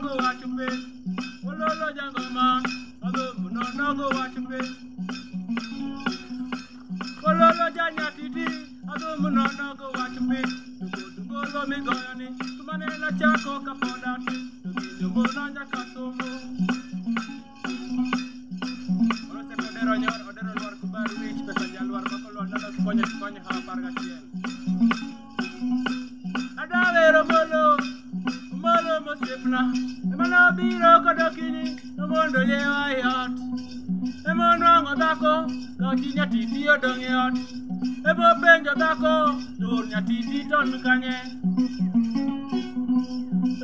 go watch me. Ololo jangoma, no go watch me. Ololo janya titi, no go watch me. Go lo me go yani, tumane na chako kapoda ti. Go nanya kasumo. Ora se podero nyor, odero luar kubaru wich pesa jalwar bakolo ndalo konya ha parga tiel. Adavero molo mosepna. Emana biro kodokini, nomondo lewa yot. Emono ngodako, kauchi nyatiti odong yot. Ebo penjo dako, dur nyatiti ton kanye.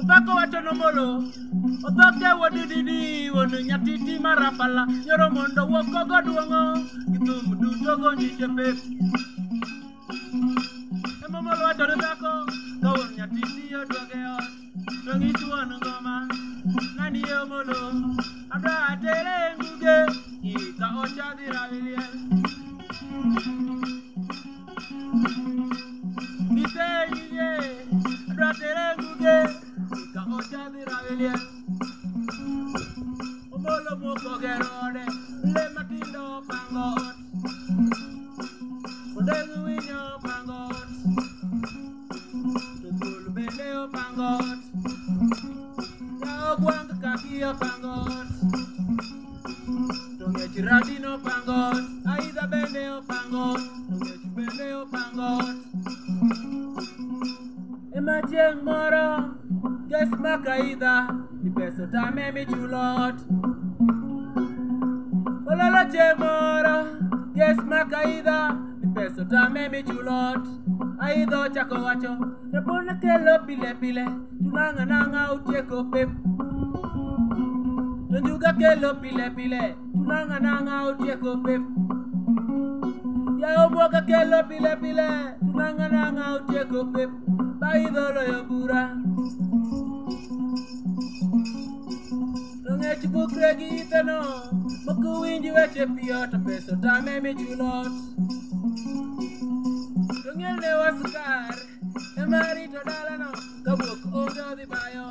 Dako wacho nomolo, otoke wadididi, wonu nyatiti marapala. Nyoro mondo woko goduongo, gitum duto gonji chepep. Emomolo wacho dako, kawon nyatiti odoge yot. Dongi tuwanu goma, nani yomolo. Abra atere nguge, ika ocha diraviliel. Nise nye, abra atere nguge, ika ocha diraviliel. Omolo moko gerode, le matindo pangot. Odengu winyo pangot. Tukulu beleo pangot. Gwang kaki pangot, tonge chirati no pangot, aida bende o pangot, tonge chibende o pangot. Imagine moro, guess makaida, di peso tame mi chulot. Olala che moro, guess makaida, di peso tame mi chulot. Aido chako wacho, repona kelo pile, tunanga utieko pep. Tunjuga kelo pile, tunanga utieko pep. Ya oboga kelo pile, tunanga utieko pep. Baido lo yobura. Nongech bukre gitano, moku winji weche piota peso tame mi chulot. Tungel ne wasukar, emarito dalano, kabuk ojo di bayo.